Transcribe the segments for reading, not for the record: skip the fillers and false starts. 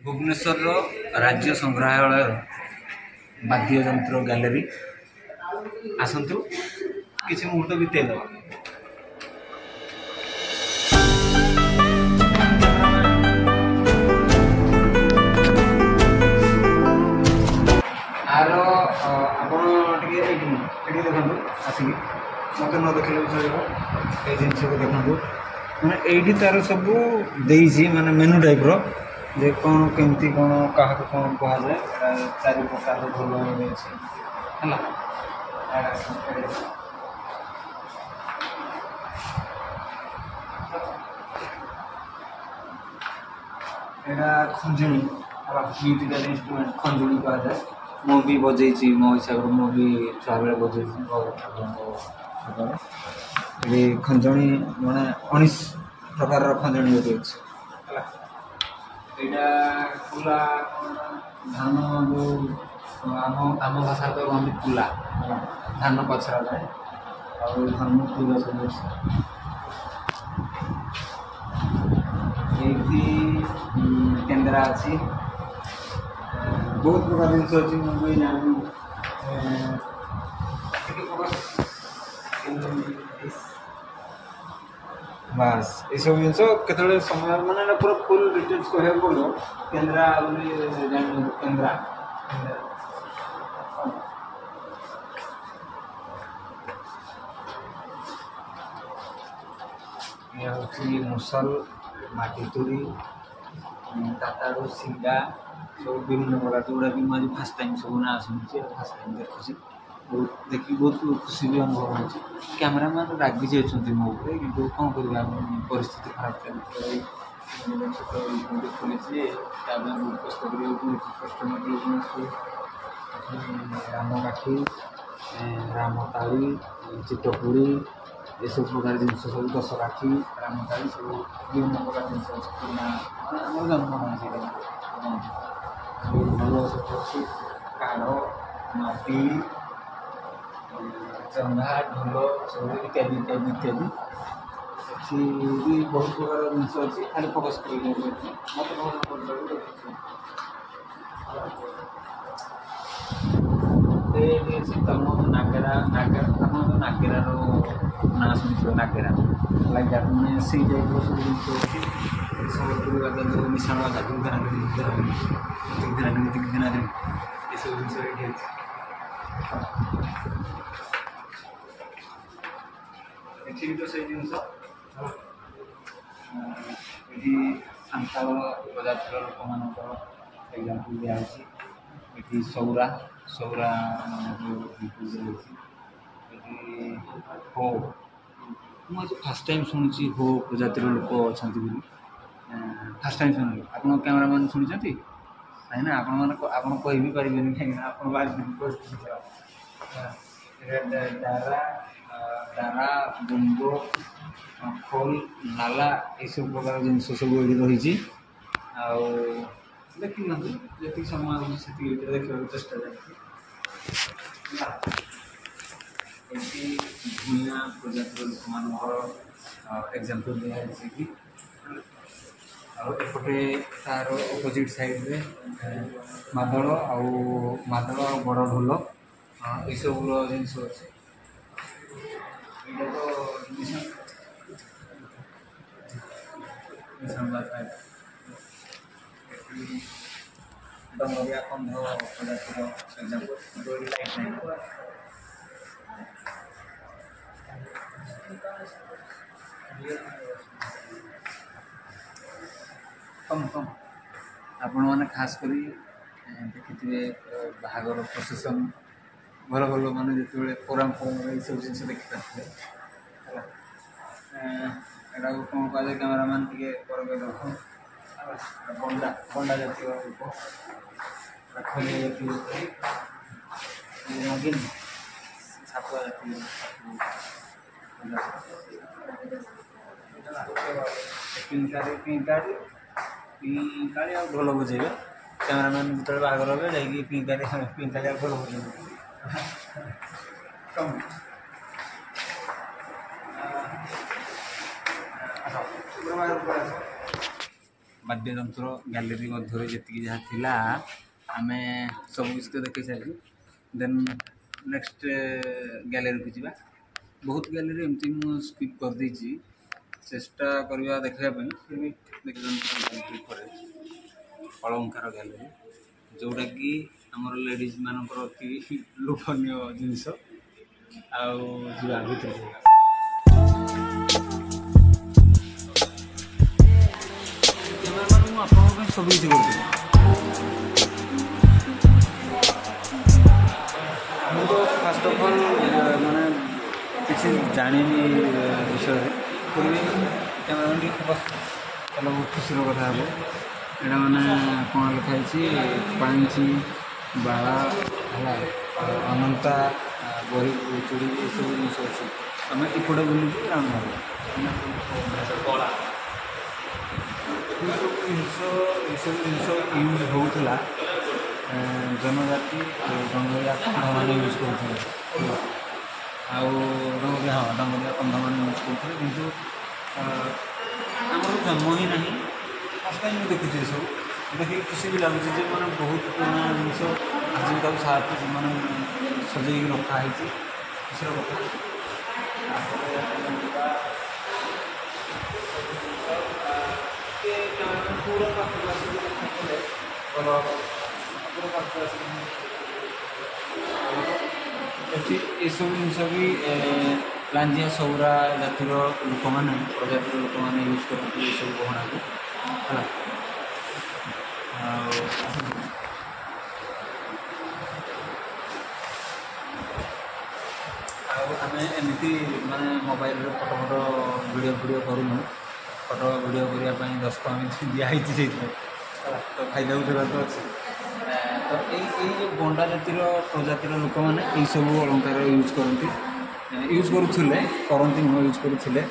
भुवनेश्वर राज्य संग्रहालय वाद्ययंत्र गैलरी आसतु किसी मुहूर्त बीतेद आर देखो आसिक मत न देखे भी चलो ये जिन को देखो मैंने ये तार सब माने मेनू टाइप रो जे कौन केमती कौन क्या कौन कहुए चार प्रकार भोग है यहाँ खंजुणी म्यूजिकल इंस्ट्रुमेंट खंजुणी कहुए मु भी बजे मो हिसाब से मु भी छुआ बेले बजे खंजुणी मैंने 19 प्रकार खंजुणी बजे यहाँ कुला धान जो आम भाषा तो कहते कुला धान पचरा जाए और धान फूल सब ये केन्द्रा अच्छी बहुत प्रकार जिन अच्छी मुझे जानी बास ये सब जिन के समय मानने पूरा फुल डिटेल्स कहना पड़ो केन्द्रा जान केन्द्रा मुसल माटीतुरी ताताड़ू सिंगा सब विभिन्न प्रकार जोड़ा भी मुझे फास्ट टाइम सब ना शुणी फास्ट टाइम देखुची बहुत देखिए बहुत खुशी भी अनुभव हो कैमेरामैन रागि जाइए मो कि कौन करवा परिस्थिति खराब चलती खोली बहुत कष्ट कष्ट राम काठी रामताड़ी चिटपुड़ी ये सब प्रकार जिन सब दश काठी रामताड़ी सब विभिन्न प्रकार जिन आम जन्म भल सब काढ़ माटी चंदा ढोल सब इत्यादि इत्यादि इत्यादि भी बहुत प्रकार जिन अच्छी खाली फोकस कर तम नागेरा नागेरा ना शुणी नागेरा लाइक दैट मैंने से टाइप सब जिन सब मिश्रण ये सब जिन ये तो से जिन सांताल प्रजातिर लोक मान एग्जाम्पल दिखाई सौरा सौरा हो मुझे फास्ट टाइम शुणी हो प्रजातिर लोक अच्छा फास्ट टाइम शुणी आप कैमेरामैन शुणी ना आप कह भी पारे कहीं डारा डारा बुंगो खोल नाला ये सब प्रकार जिन सब ये रही देखी जी समय से देखा चेष्टा भूया प्रजातिर लोक मान एग्जाम्पल दिखाई कि एपटे तार अपोजिट साइड रे मादल आ बड़ ढोल ये सब जिन अच्छे डंगरिया कंध प्रजातिर एग्जाम्पल कम कम आपण मैंने खास कर देखिए बाहागर प्रोसेसन भल भल माने जो प्रोग्राम ये सब जिन देखी पारे यहाँ कौन कह कैमेरामैन टे बंडा बंडा जातीय खोली जातीय नगिन छापुआ जातीय पिंकाड़ी पिंकाड़ी आ ढोल बजेबे कैमेरामैन जो बाहर हे जाकि पिंकाड़ी आ ढोल बजेबे कम ବାଦ୍ୟଯନ୍ତ୍ର ଗ୍ୟାଲେରୀ ମଧ୍ୟରେ ଯେତିକି ଯାହା ଥିଲା ଆମେ ସବୁ କିଛି ତ ଦେଖି ସାରିଛୁ। ଦେନ୍ ନେକ୍ସଟ ଗ୍ୟାଲେରୀକୁ ଯିବା। ବହୁତ ଗ୍ୟାଲେରୀ ଏମିତି ମୁଁ ସ୍କିପ୍ କରିଦେଇଛି, ଚେଷ୍ଟା କରିବା ଦେଖିବା ପାଇଁ। ଗ୍ୟାଲେରୀ ପରେ ଅଳଙ୍କାର ଗ୍ୟାଲେରୀ, ଯେଉଁଟାକି ଆମର ଲେଡ଼ିଜ୍ ମାନଙ୍କର ଅତି ଲୋଭନୀୟ ଜିନିଷ। ଆଉ ଯିବା ଭିତରକୁ। କ୍ୟାମେରାମ୍ୟାନ୍ ମୁଁ ଆପଣଙ୍କ ପାଇଁ ସବୁ କିଛି କରୁଥିଲି। ମୁଁ ତ ଫାଷ୍ଟ ଅଫ୍ ଅଲ୍ ମାନେ କିଛି ଜାଣିନି ବିଷୟରେ, ପୁଣି କ୍ୟାମେରାମ୍ୟାନ୍ ଟିକେ ବସ୍ ତାହେଲେ ବହୁତ ଖୁସିର କଥା ହେବ। ଏଇଟା ମାନେ କ'ଣ ଲେଖା ହେଇଛି, ପାଇଁଚି ବାଳା ହେଲା, ଅନନ୍ତା ବହି ଚୁଡ଼ି ଏସବୁ ଜିନିଷ ଅଛି। ଆମେ ଏପଟେ ବୁଲିକି ରାଉଣ୍ଡ ମାରିବା କଳା ଏସବୁ ଜିନିଷ ୟୁଜ୍ ହେଉଥିଲା। ଜନଜାତି ଡଙ୍ଗରିଆ କନ୍ଧମାନେ ୟୁଜ୍ କରୁଥିଲେ, ଆଉ ଡଙ୍ଗରିଆ କନ୍ଧମାନେ ୟୁଜ୍ କରୁଥିଲେ। କିନ୍ତୁ ଆମର ଜନ୍ମ ହିଁ ନାହିଁ, ଫାର୍ଷ୍ଟ ଟାଇମ୍ ମୁଁ ଦେଖୁଛି ଏସବୁ। ଦେଖିକି ଖୁସି ବି ଲାଗୁଛି ଯେ ମାନେ ବହୁତ ପୁରୁଣା ଜିନିଷ ଆଜି ତାକୁ ସାଥେ ମାନେ ସଜେଇକି ରଖା ହେଇଛି, ଖୁସିର କଥା। ପୁରା ପାଖକୁ ଆସିକି ଦେଖିଲେ ଭଲ ହେବ। ପୁରା ପାଖକୁ ଆସିକି ଏଠି ଏସବୁ ଜିନିଷ ବି ଲାଞ୍ଜିଆ ସଉରା ଜାତିର ଲୋକମାନେ, ପ୍ରଜାତିର ଲୋକମାନେ ୟୁଜ୍ କରନ୍ତି ଏସବୁ ଗହଣାକୁ ହେଲା। ଆଉ ଆମେ ଏମିତି ମାନେ ମୋବାଇଲରେ ଫଟୋ ଭିଡ଼ିଓ କରୁନୁ। ଫଟୋ ଭିଡ଼ିଓ କରିବା ପାଇଁ 10 ଟଙ୍କା ବି ଦିଆହେଇଛି ସେଇଥିପାଇଁ ହେଲା। ତ ଫାଇଦା ଉଠାଇବାର ତ ଅଛି। ତ ଏଇ ଯେଉଁ ଗଣ୍ଡା ଜାତିର ପ୍ରଜାତିର ଲୋକମାନେ ଏଇସବୁ ଅଳଙ୍କାର ୟୁଜ୍ କରନ୍ତି, ୟୁଜ୍ କରୁଥିଲେ, କରନ୍ତି ନୁହଁ, ୟୁଜ୍ କରୁଥିଲେ।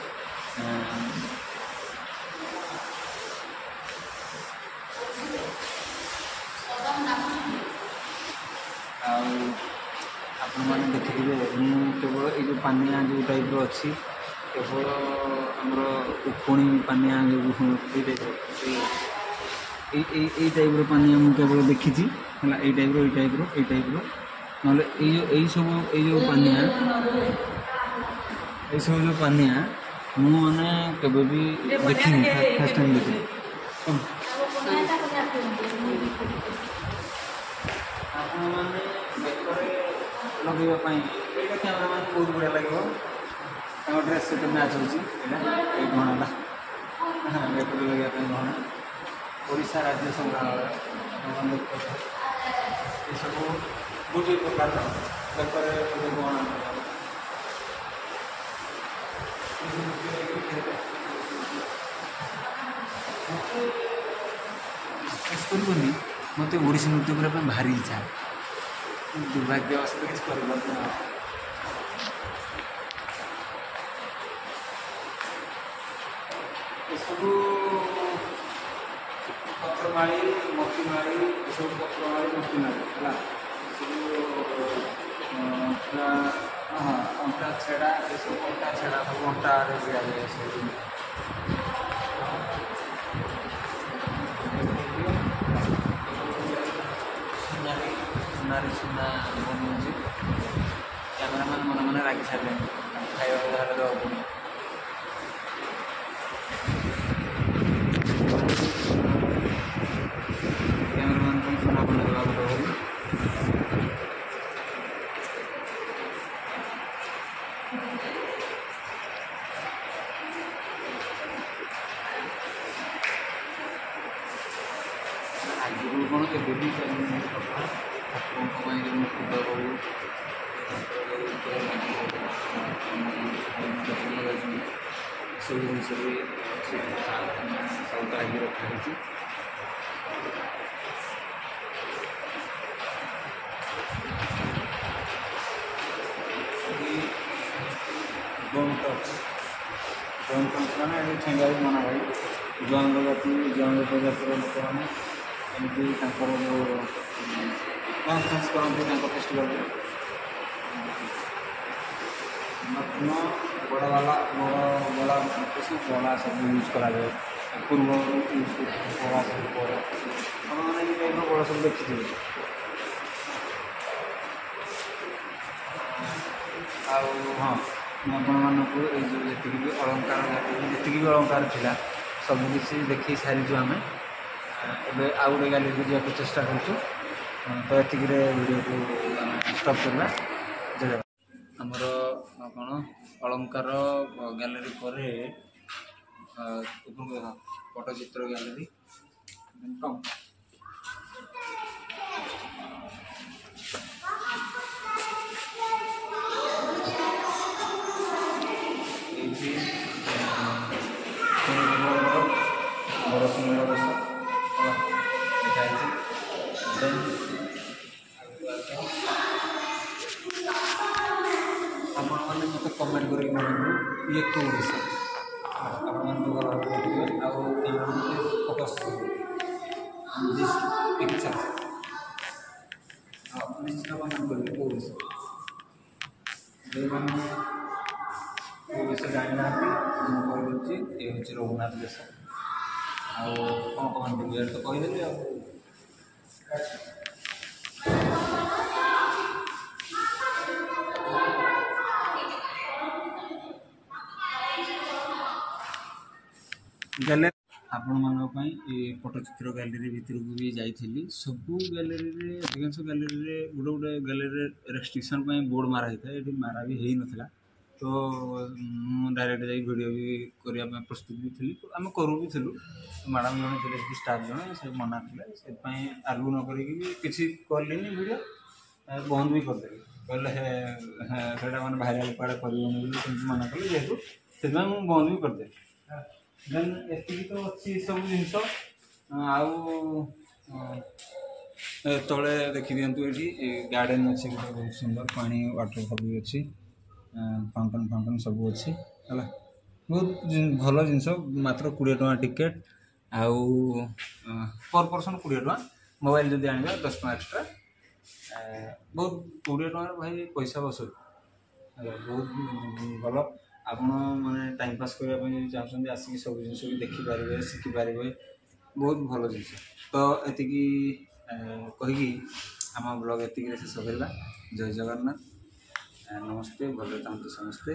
ଆଉ ଆପଣମାନେ ଦେଖିଥିବେ, ମୁଁ କେବଳ ଏଇ ଯେଉଁ ପାନିଆ ଯେଉଁ ଟାଇପ୍ର ଅଛି, କେବଳ ଆମର ଉକୁଣି ପାନିଆ ଯେଉଁ ଏଇ ଟାଇପ୍ର ଏଇ ଟାଇପ୍ର ପାନିଆ ମୁଁ କେବଳ ଦେଖିଛି ହେଲା। ଏଇ ଟାଇପ୍ର ନହେଲେ ଏଇସବୁ ଯେଉଁ ପାନିଆ ମୁଁ ମାନେ କେବେ ବି ଦେଖିନି, ଫାର୍ଷ୍ଟ ଟାଇମ୍ ଦେଖିନି। ଆପଣମାନେ ବେକରେ ଲଗେଇବା ପାଇଁ ଏଇଟା କ୍ୟାମେରାମ୍ୟାନ୍ ବହୁତ ବଢ଼ିଆ ଲାଗିବ। ତାଙ୍କ ଡ୍ରେସ୍ ସହିତ ମ୍ୟାଚ୍ ହେଉଛି ଏଇଟା, ଏଇ ଗହଣାଟା ବେକରେ ଲଗେଇବା ପାଇଁ ଗହଣା। ଓଡ଼ିଶା ରାଜ୍ୟ ସଂଗ୍ରହାଳୟ ଏସବୁ ଗୋଟିଏ ପ୍ରକାରର ବେକରେ ଗହଣା। ବିଶ୍ୱାସ କରିବନି, ମୋତେ ଓଡ଼ିଶୀ ନୃତ୍ୟ କରିବା ପାଇଁ ଭାରି ଇଚ୍ଛା। ଦୁର୍ଭାଗ୍ୟବଶତ କିଛି କରିପାରୁନି। ଏସବୁ ପତ୍ରମାଳି, ମୋତିମାଳି, ଏସବୁ ପତ୍ରମାଳି ମୋତିମାଳି ହେଲା। ଏସବୁ ପୁରା ଅଣ୍ଟା ଛେଡ଼ା, ଏସବୁ ଅଣ୍ଟା ଛେଡ଼ା ସବୁ ଅଣ୍ଟାରେ ଦିଆଯାଏ ଏସବୁ। ସୁନା ବନଉଛି। କ୍ୟାମେରାମ୍ୟାନ୍ ମନେ ମନେ ରାଗି ସାରିଲେଣି, ଖାଇବାକୁ ଯାହେଲେ ଦେବାକୁ ପଡ଼ିବ। କ୍ୟାମେରାମ୍ୟାନ୍ ପାଇଁ ସୁନା ବନା ଦେବାକୁ ଦେବ। ଆଗରୁ କ'ଣ କେବେ ବି କଥା ଠାକୁରଙ୍କ ପାଇଁ ଯେଉଁ ମୁକୁଟ ହଉ, ଏସବୁ ଜିନିଷ ବି ସାଉତା ହେଇକି ରଖାହେଇଛି। ମାନେ ଏଠି ଛେଙ୍ଗାଇ ମନା ଭାଇ ଜୟଙ୍ଗ ପ୍ରଜାତିର ଲୋକମାନେ ଏମିତି ତାଙ୍କର ଯେଉଁ ଡ୍ୟାନ୍ସ କରନ୍ତି ତାଙ୍କ ଫେଷ୍ଟିଭାଲରେ। ନଗ୍ନ ବଡ଼ ଗଳା ସବୁ ୟୁଜ୍ କରାଯାଏ। ପୂର୍ବରୁ ୟୁଜ୍ କରୁଥିଲେ କଳା ସବୁ ବଡ଼ ଆପଣମାନେ ଏଇ ଟାଇପ୍ର ବଡ଼ ସବୁ ଦେଖିଥିବେ। ଆଉ ହଁ ମୁଁ ଆପଣମାନଙ୍କୁ ଏଇ ଯେଉଁ ଯେତିକି ବି ଅଳଙ୍କାର ଯେତିକି ବି ଅଳଙ୍କାର ଥିଲା ସବୁ କିଛି ଦେଖେଇ ସାରିଛୁ ଆମେ। ଏବେ ଆଉ ଗୋଟେ ଗ୍ୟାଲେରୀକୁ ଯିବାକୁ ଚେଷ୍ଟା କରୁଛୁ। ତ ଏତିକିରେ ଭିଡ଼ିଓକୁ ଆମେ ଷ୍ଟପ୍ କରିବା। ଆମର କ'ଣ ଅଳଙ୍କାର ଗ୍ୟାଲେରୀ ପରେ ପଟ୍ଟଚିତ୍ର ଗ୍ୟାଲେରୀ ଏଇଠି ବଡ଼ ସୁନ୍ଦର ବେଶ ଲେଖା ହେଇଛି। ଦେନ୍ ଆପଣମାନେ ମୋତେ କମେଣ୍ଟ କରିକି ଜଣାନ୍ତୁ ଇଏ କେଉଁ ବିଷୟ ଆପଣମାନଙ୍କୁ ଭଲ ଭାବରେ ଦେଖିବେ। ଆଉ କ୍ୟାମେରା ମୋତେ ଫୋକସ୍ ଦିସ୍ ପିକ୍ଚର୍ ଆଉ ନିଶ୍ଚିତ କମେଣ୍ଟ କରିବେ କେଉଁ ବିଷୟ। ଯେଉଁମାନେ କେଉଁ ବିଷୟ ଜାଣିନାହାନ୍ତି ମୁଁ କହିଦେଉଛି ଏ ହେଉଛି ରଘୁନାଥ ବେଶ। ଆଉ କ'ଣ କମେଣ୍ଟ କରିବେ ତ କହିଦେଲି ଆଉ। ଗ୍ୟାଲେରୀ ଆପଣମାନଙ୍କ ପାଇଁ ଏ ପଟ୍ଟଚିତ୍ର ଗ୍ୟାଲେରୀ ଭିତରକୁ ବି ଯାଇଥିଲି। ସବୁ ଗ୍ୟାଲେରୀରେ ଅଧିକାଂଶ ଗ୍ୟାଲେରୀରେ ଗୋଟେ ଗ୍ୟାଲେରୀରେ ରେଷ୍ଟ୍ରିକ୍ସନ୍ ପାଇଁ ବୋର୍ଡ଼ ମାରା ହେଇଥାଏ, ଏଠି ମାରା ବି ହେଇନଥିଲା। ତ ମୁଁ ଡାଇରେକ୍ଟ ଯାଇକି ଭିଡ଼ିଓ ବି କରିବା ପାଇଁ ପ୍ରସ୍ତୁତ ବି ଥିଲି, ଆମେ କରୁ ବି ଥିଲୁ। ମ୍ୟାଡ଼ାମ୍ ଜଣେ ଥିଲେ ସେଠି ଷ୍ଟାଫ୍ ଜଣେ ସେ ମନା ଥିଲେ, ସେଥିପାଇଁ ଆଲୁ ନ କରିକି ବି କିଛି କଲିନି ଭିଡ଼ିଓ ବନ୍ଦ ବି କରିଦେଲି। କହିଲେ ସେଇଟା ମାନେ ଭାଇରାଲ୍ କୁଆଡ଼େ କରିବନି ବୋଲି ସେମିତି ମନା କଲେ, ଯେହେତୁ ସେଥିପାଇଁ ମୁଁ ବନ୍ଦ ବି କରିଦେଲି। ଦେନ୍ ଏତିକି ତ ଅଛି ସବୁ ଜିନିଷ। ଆଉ ତଳେ ଦେଖିଦିଅନ୍ତୁ ଏଠି ଗାର୍ଡ଼େନ୍ ଅଛି ଗୋଟେ ବହୁତ ସୁନ୍ଦର, ପାଣି ୱାଟରଫଲ୍ ବି ଅଛି, ଫାଉଣ୍ଟେନ୍ ସବୁ ଅଛି ହେଲା। ବହୁତ ଭଲ ଜିନିଷ, ମାତ୍ର 20 ଟଙ୍କା ଟିକେଟ୍। ଆଉ ପର୍ ପର୍ସନ୍ 20 ଟଙ୍କା, ମୋବାଇଲ୍ ଯଦି ଆଣିବା 10 ଟଙ୍କା ଏକ୍ସଟ୍ରା। ବହୁତ 20 ଟଙ୍କାରେ ଭାଇ ପଇସା ବସୁଲ ହେଲା, ବହୁତ ଭଲ। ଆପଣ ମାନେ ଟାଇମ୍ ପାସ୍ କରିବା ପାଇଁ ଯଦି ଚାହୁଁଛନ୍ତି ଆସିକି ସବୁ ଜିନିଷ ବି ଦେଖିପାରିବେ, ଶିଖିପାରିବେ, ବହୁତ ଭଲ ଜିନିଷ। ତ ଏତିକି କହିକି ଆମ ବ୍ଲଗ୍ ଏତିକିରେ ଶେଷ କରିବା। ଜୟ ଜଗନ୍ନାଥ, ନମସ୍ତେ, ଭଲରେ ଥାନ୍ତୁ ସମସ୍ତେ।